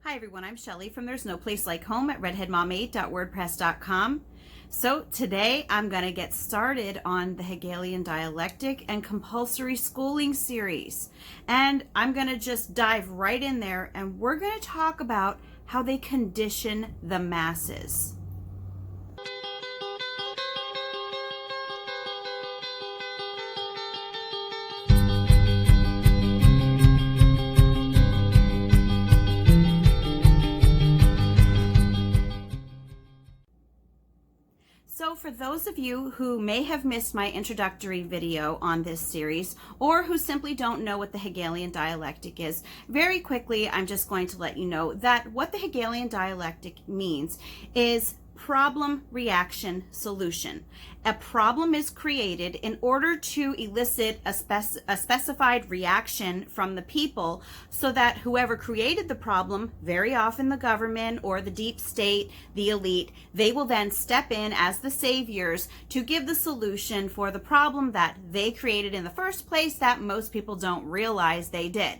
Hi everyone, I'm Shelly from There's No Place Like Home at redheadmom8.wordpress.com. So today I'm going to get started on the Hegelian Dialectic and Compulsory Schooling series. And I'm going to just dive right in there and we're going to talk about how they condition the masses. So for those of you who may have missed my introductory video on this series, or who simply don't know what the Hegelian Dialectic is, very quickly I'm just going to let you know that what the Hegelian Dialectic means is problem, reaction, solution. A problem is created in order to elicit a specified reaction from the people so that whoever created the problem, very often the government or the deep state, the elite, they will then step in as the saviors to give the solution for the problem that they created in the first place that most people don't realize they did.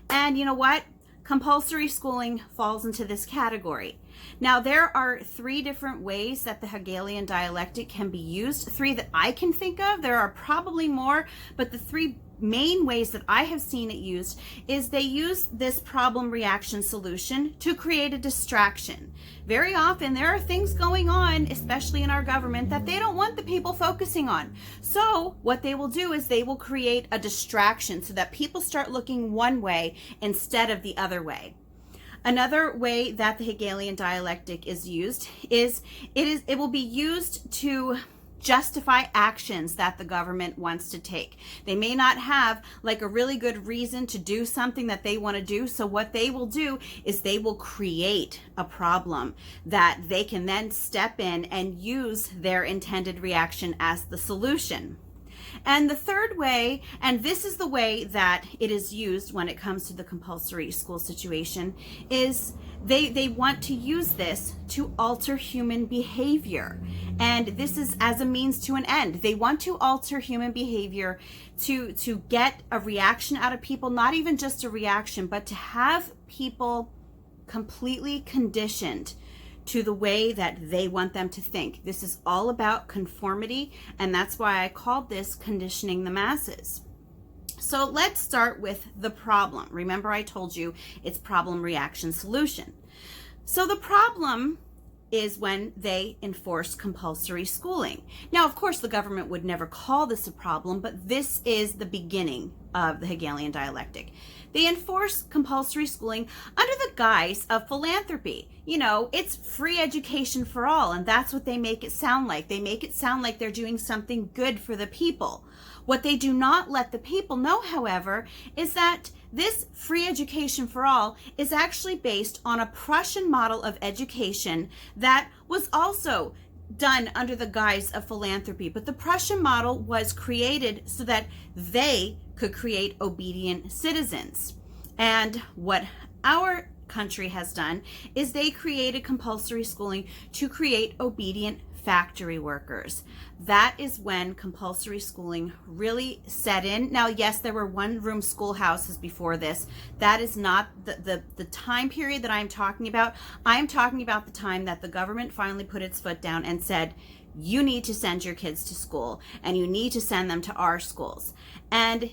And you know what? Compulsory schooling falls into this category. Now, there are three different ways that the Hegelian dialectic can be used, three that I can think of. There are probably more, but the three main ways that I have seen it used is they use this problem reaction solution to create a distraction. Very often there are things going on, especially in our government, that they don't want the people focusing on. So what they will do is they will create a distraction so that people start looking one way instead of the other way. Another way that the Hegelian dialectic is used is it will be used to justify actions that the government wants to take. They may not have like a really good reason to do something that they want to do. So what they will do is they will create a problem that they can then step in and use their intended reaction as the solution. And the third way, and this is the way that it is used when it comes to the compulsory school situation, is they want to use this to alter human behavior. And this is as a means to an end. They want to alter human behavior to get a reaction out of people, not even just a reaction, but to have people completely conditioned to the way that they want them to think. This is all about conformity, and that's why I called this conditioning the masses. So let's start with the problem. Remember, I told you it's problem, reaction, solution. So the problem is when they enforce compulsory schooling. Now, of course, the government would never call this a problem, but this is the beginning of the Hegelian dialectic. They enforce compulsory schooling under the guise of philanthropy. You know, it's free education for all, and that's what they make it sound like. They make it sound like they're doing something good for the people. What they do not let the people know, however, is that this free education for all is actually based on a Prussian model of education that was also done under the guise of philanthropy. But the Prussian model was created so that they could create obedient citizens. And what our country has done is they created compulsory schooling to create obedient factory workers. That is when compulsory schooling really set in. Now, yes, there were one-room schoolhouses before this. That is not the time period that I'm talking about. I'm talking about the time that the government finally put its foot down and said, you need to send your kids to school and you need to send them to our schools. And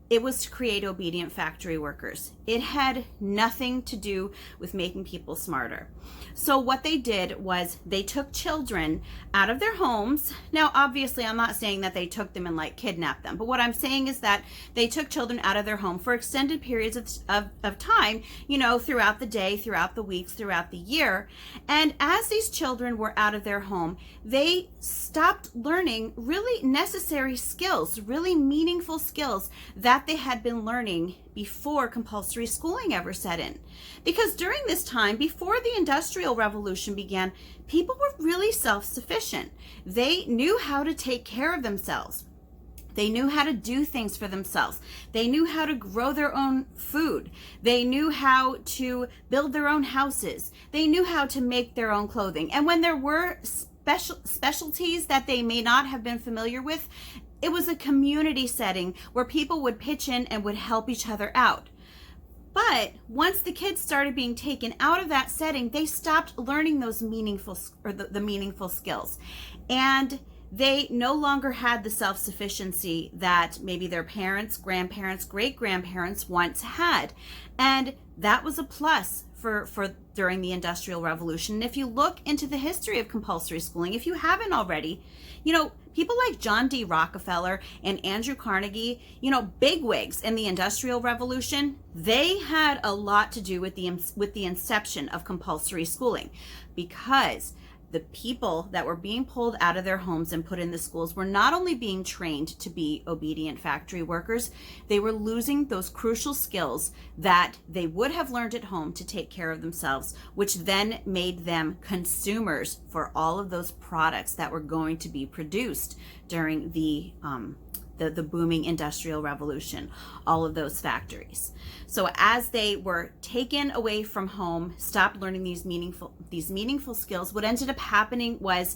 it was to create obedient factory workers. It had nothing to do with making people smarter. So what they did was they took children out of their homes. Now, obviously, I'm not saying that they took them and like kidnapped them, but what I'm saying is that they took children out of their home for extended periods of time, you know, throughout the day, throughout the weeks, throughout the year. And as these children were out of their home, they stopped learning really necessary skills, really meaningful skills that they had been learning before compulsory schooling ever set in. Because during this time, before the Industrial Revolution began, people were really self-sufficient. They knew how to take care of themselves. They knew how to do things for themselves. They knew how to grow their own food. They knew how to build their own houses. They knew how to make their own clothing. And when there were specialties that they may not have been familiar with, it was a community setting where people would pitch in and would help each other out. But once the kids started being taken out of that setting, they stopped learning those meaningful, or the meaningful skills. And they no longer had the self-sufficiency that maybe their parents, grandparents, great-grandparents once had. And that was a plus for during the Industrial Revolution. And if you look into the history of compulsory schooling, if you haven't already, people like John D. Rockefeller and Andrew Carnegie, bigwigs in the Industrial Revolution, they had a lot to do with the inception of compulsory schooling, because the people that were being pulled out of their homes and put in the schools were not only being trained to be obedient factory workers, they were losing those crucial skills that they would have learned at home to take care of themselves, which then made them consumers for all of those products that were going to be produced during the booming Industrial Revolution, all of those factories. So as they were taken away from home, stopped learning these meaningful skills, what ended up happening was,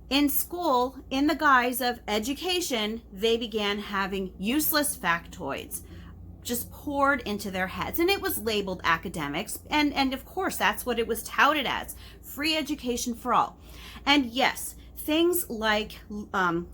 in school, in the guise of education, they began having useless factoids just poured into their heads, and it was labeled academics, and of course that's what it was touted as, free education for all. And yes, things like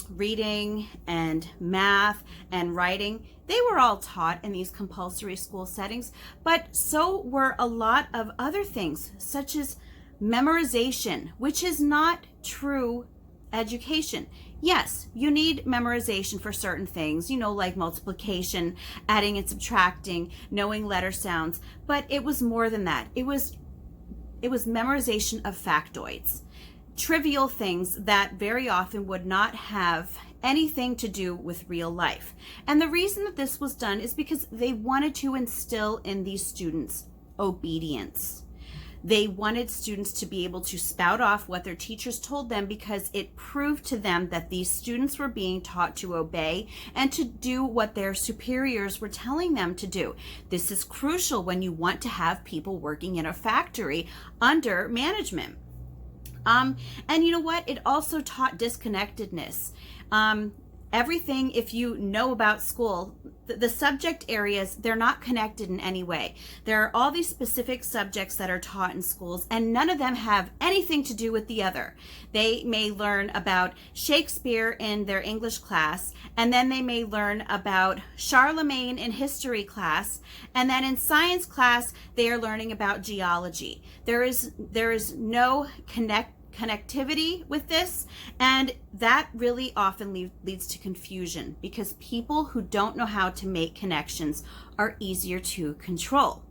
reading and math and writing, they were all taught in these compulsory school settings, but so were a lot of other things, such as memorization, which is not true education. Yes, you need memorization for certain things, like multiplication, adding and subtracting, knowing letter sounds, but it was more than that. It was memorization of factoids. Trivial things that very often would not have anything to do with real life. And the reason that this was done is because they wanted to instill in these students obedience. They wanted students to be able to spout off what their teachers told them, because it proved to them that these students were being taught to obey and to do what their superiors were telling them to do. This is crucial when you want to have people working in a factory under management. And you know what? It also taught disconnectedness. Everything, if you know about school, the subject areas, they're not connected in any way. There are all these specific subjects that are taught in schools, and none of them have anything to do with the other. They may learn about Shakespeare in their English class, and then they may learn about Charlemagne in history class, and then in science class, they are learning about geology. There is no connectivity with this, and that really often leads to confusion, because people who don't know how to make connections are easier to control.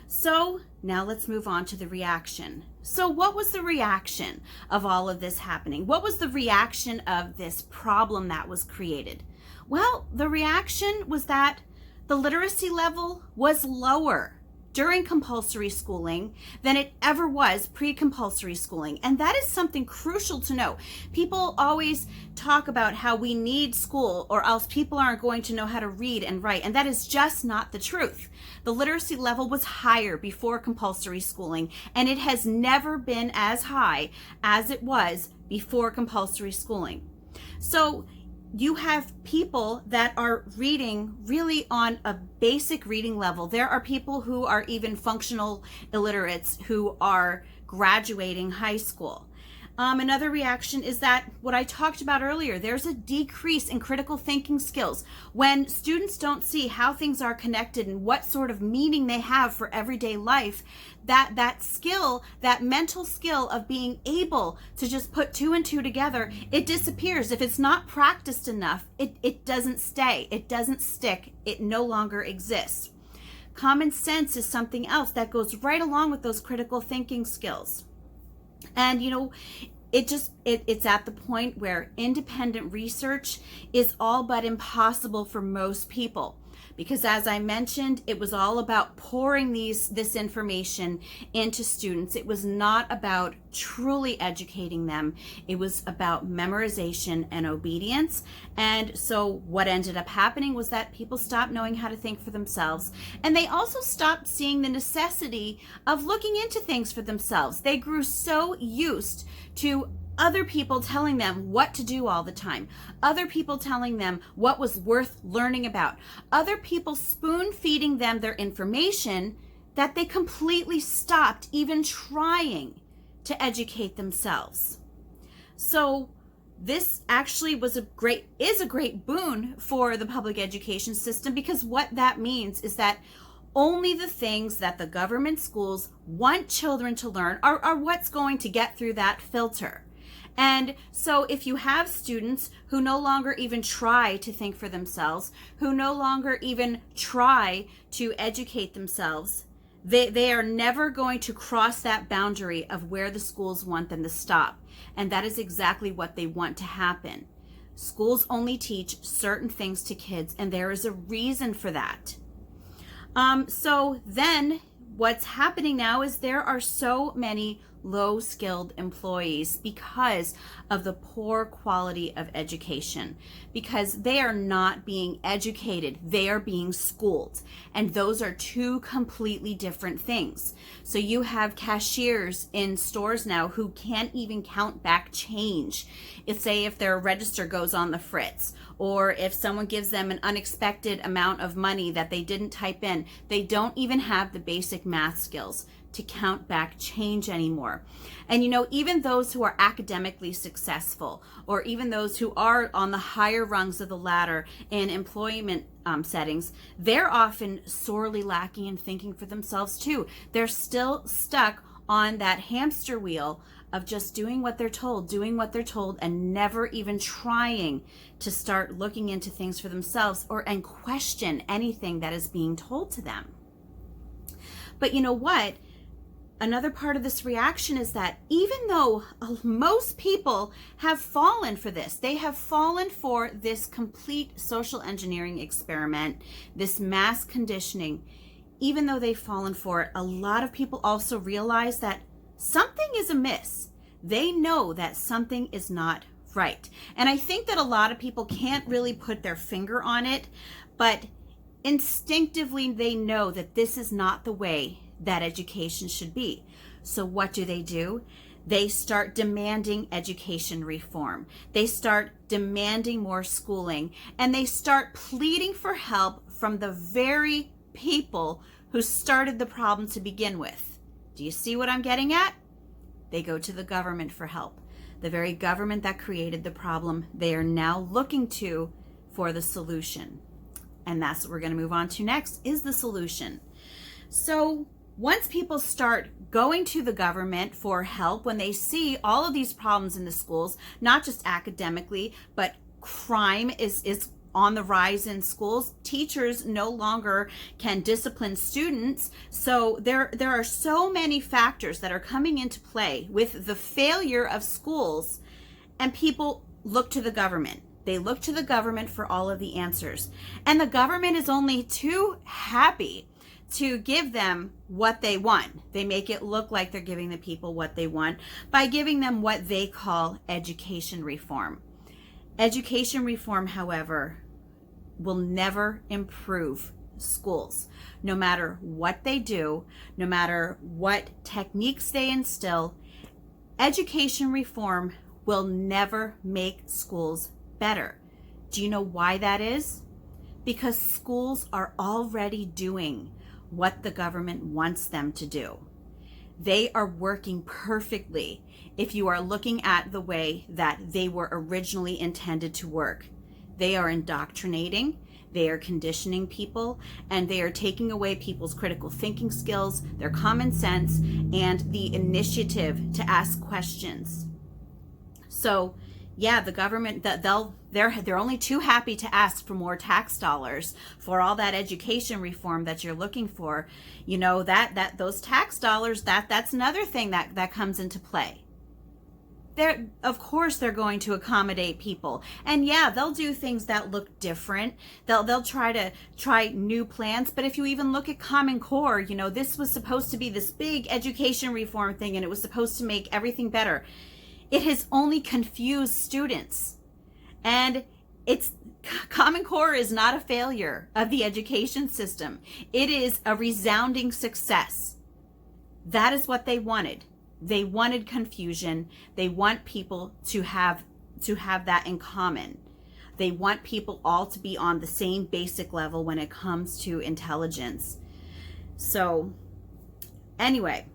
So now let's move on to the reaction. So what was the reaction of all of this happening? What was the reaction of this problem that was created? Well, the reaction was that the literacy level was lower during compulsory schooling than it ever was pre-compulsory schooling. And that is something crucial to know. People always talk about how we need school or else people aren't going to know how to read and write. And that is just not the truth. The literacy level was higher before compulsory schooling, and it has never been as high as it was before compulsory schooling. So you have people that are reading really on a basic reading level. There are people who are even functional illiterates who are graduating high school. Another reaction is that what I talked about earlier, there's a decrease in critical thinking skills. When students don't see how things are connected and what sort of meaning they have for everyday life, that skill, that mental skill of being able to just put two and two together, it disappears. If it's not practiced enough, it doesn't stay, it doesn't stick, it no longer exists. Common sense is something else that goes right along with those critical thinking skills. And it's at the point where independent research is all but impossible for most people, because as I mentioned, it was all about pouring this information into students. It was not about truly educating them. It was about memorization and obedience. And so what ended up happening was that people stopped knowing how to think for themselves, and they also stopped seeing the necessity of looking into things for themselves. They grew so used to other people telling them what to do all the time, other people telling them what was worth learning about, other people spoon feeding them their information, that they completely stopped even trying to educate themselves. So this actually is a great boon for the public education system, because what that means is that only the things that the government schools want children to learn are what's going to get through that filter. And so if you have students who no longer even try to think for themselves, who no longer even try to educate themselves, they are never going to cross that boundary of where the schools want them to stop. And that is exactly what they want to happen. Schools only teach certain things to kids, and there is a reason for that. So then what's happening now is there are so many low-skilled employees because of the poor quality of education, because they are not being educated, they are being schooled, and those are two completely different things. So you have cashiers in stores now who can't even count back change if their register goes on the fritz, or if someone gives them an unexpected amount of money that they didn't type in. They don't even have the basic math skills to count back change anymore. And even those who are academically successful, or even those who are on the higher rungs of the ladder in employment settings, they're often sorely lacking in thinking for themselves too. They're still stuck on that hamster wheel of just doing what they're told, and never even trying to start looking into things for themselves and question anything that is being told to them. But you know what? Another part of this reaction is that even though most people have fallen for this, they have fallen for this complete social engineering experiment, this mass conditioning, even though they've fallen for it, a lot of people also realize that something is amiss. They know that something is not right. And I think that a lot of people can't really put their finger on it, but instinctively they know that this is not the way that education should be. So what do? They start demanding education reform. They start demanding more schooling, and they start pleading for help from the very people who started the problem to begin with. Do you see what I'm getting at? They go to the government for help. The very government that created the problem, they are now looking to for the solution. And that's what we're going to move on to next, is the solution. So once people start going to the government for help, when they see all of these problems in the schools, not just academically, but crime is on the rise in schools. Teachers no longer can discipline students. So there are so many factors that are coming into play with the failure of schools, and people look to the government. They look to the government for all of the answers. And the government is only too happy to give them what they want. They make it look like they're giving the people what they want by giving them what they call education reform. Education reform, however, will never improve schools. No matter what they do, no matter what techniques they instill, education reform will never make schools better. Do you know why that is? Because schools are already doing what the government wants them to do. They are working perfectly if you are looking at the way that they were originally intended to work. They are indoctrinating, they are conditioning people, and they are taking away people's critical thinking skills, their common sense, and the initiative to ask questions. So yeah, the government, they're only too happy to ask for more tax dollars for all that education reform that you're looking for. That those tax dollars, that's another thing that comes into play. Of course they're going to accommodate people, and yeah, they'll do things that look different. They'll try new plans. But if you even look at Common Core, this was supposed to be this big education reform thing, and it was supposed to make everything better. It has only confused students. And Common Core is not a failure of the education system. It is a resounding success. That is what they wanted. They wanted confusion. They want people to have that in common. They want people all to be on the same basic level when it comes to intelligence. So anyway,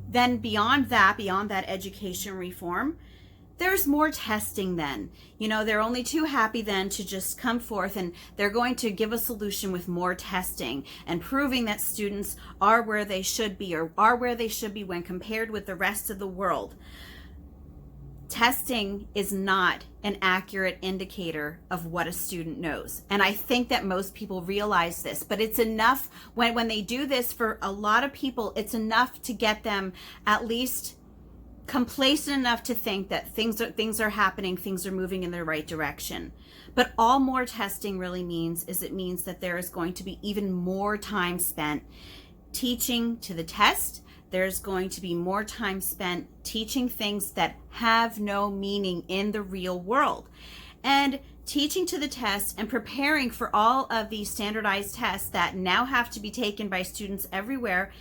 then beyond that education reform, there's more testing then. They're only too happy then to just come forth and they're going to give a solution with more testing and proving that students are where they should be, or are where they should be when compared with the rest of the world. Testing is not an accurate indicator of what a student knows. And I think that most people realize this, but it's enough when they do this for a lot of people, it's enough to get them at least complacent enough to think that things are happening, things are moving in the right direction. But all more testing really means is it means that there is going to be even more time spent teaching to the test. There's going to be more time spent teaching things that have no meaning in the real world. And teaching to the test and preparing for all of these standardized tests that now have to be taken by students everywhere,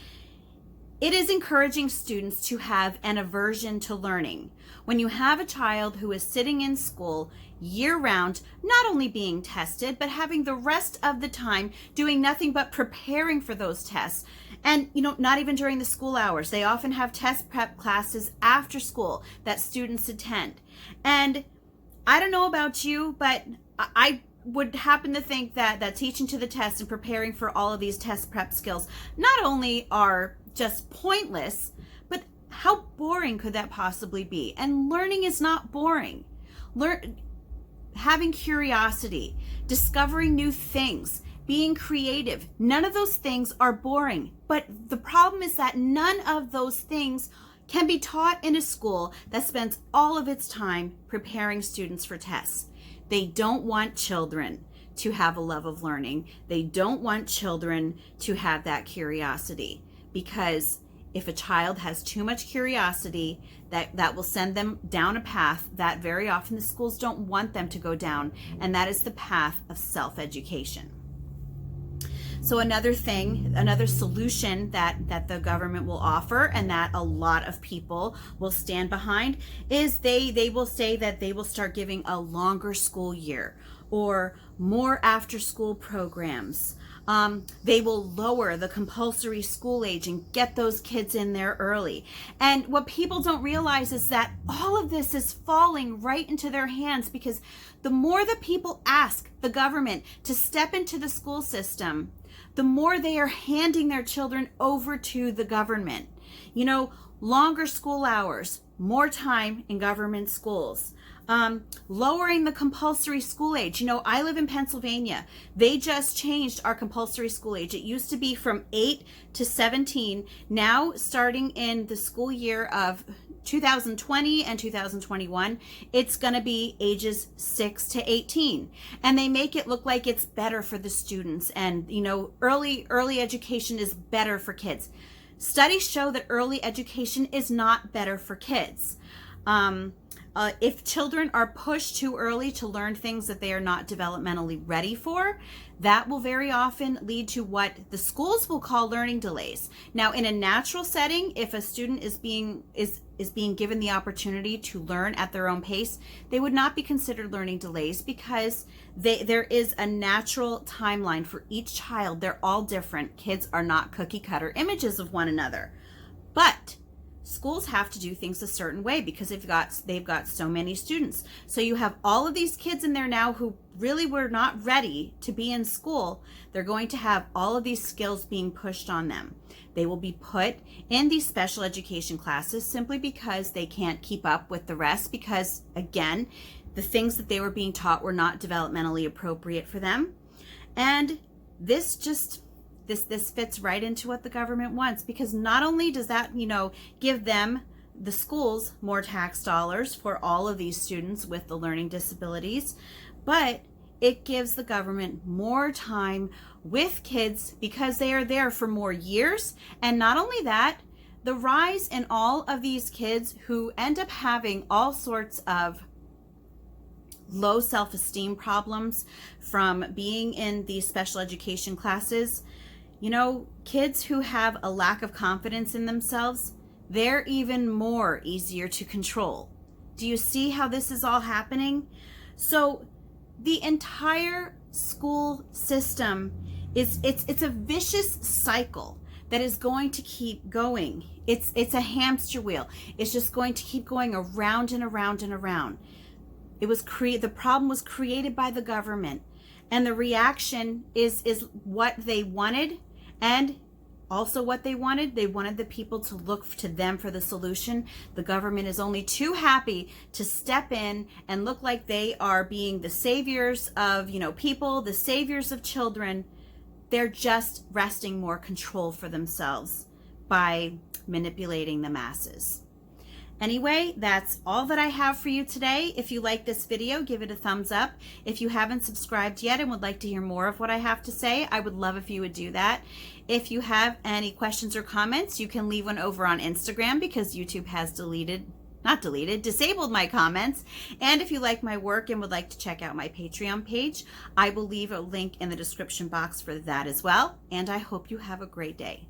it is encouraging students to have an aversion to learning. When you have a child who is sitting in school year-round, not only being tested, but having the rest of the time doing nothing but preparing for those tests, and not even during the school hours. They often have test prep classes after school that students attend. And I don't know about you, but I would happen to think that teaching to the test and preparing for all of these test prep skills not only are just pointless, but how boring could that possibly be? And learning is not boring. Having curiosity, discovering new things, being creative, none of those things are boring. But the problem is that none of those things can be taught in a school that spends all of its time preparing students for tests. They don't want children to have a love of learning. They don't want children to have that curiosity, because if a child has too much curiosity, that will send them down a path that very often the schools don't want them to go down, and that is the path of self-education. So another solution that the government will offer, and that a lot of people will stand behind, is they will say that they will start giving a longer school year or more after school programs. They will lower the compulsory school age and get those kids in there early. And what people don't realize is that all of this is falling right into their hands, because the more that people ask the government to step into the school system, the more they are handing their children over to the government. Longer school hours, more time in government schools. Lowering the compulsory school age. I live in Pennsylvania. They just changed our compulsory school age. It used to be from 8 to 17. Now, starting in the school year of 2020 and 2021, it's going to be ages 6 to 18. And they make it look like it's better for the students. And, early education is better for kids. Studies show that early education is not better for kids. If children are pushed too early to learn things that they are not developmentally ready for, that will very often lead to what the schools will call learning delays. Now, in a natural setting, if a student is being given the opportunity to learn at their own pace, they would not be considered learning delays, because there is a natural timeline for each child. They're all different. Kids are not cookie cutter images of one another. But schools have to do things a certain way because they've got so many students. So you have all of these kids in there now who really were not ready to be in school. They're going to have all of these skills being pushed on them. They will be put in these special education classes simply because they can't keep up with the rest, because again, the things that they were being taught were not developmentally appropriate for them. And this fits right into what the government wants, because not only does that, give them, the schools, more tax dollars for all of these students with the learning disabilities, but it gives the government more time with kids because they are there for more years. And not only that, the rise in all of these kids who end up having all sorts of low self-esteem problems from being in these special education classes, You know, kids who have a lack of confidence in themselves, they're even more easier to control. Do you see how this is all happening? So the entire school system it's a vicious cycle that is going to keep going. It's a hamster wheel. It's just going to keep going around and around and around. The problem was created by the government, and the reaction is what they wanted, and also what they wanted the people to look to them for the solution. The government is only too happy to step in and look like they are being the saviors of, people, the saviors of children. They're just wresting more control for themselves by manipulating the masses. Anyway, that's all that I have for you today. If you like this video, give it a thumbs up. If you haven't subscribed yet and would like to hear more of what I have to say, I would love if you would do that. If you have any questions or comments, you can leave one over on Instagram, because YouTube has disabled my comments. And if you like my work and would like to check out my Patreon page, I will leave a link in the description box for that as well. And I hope you have a great day.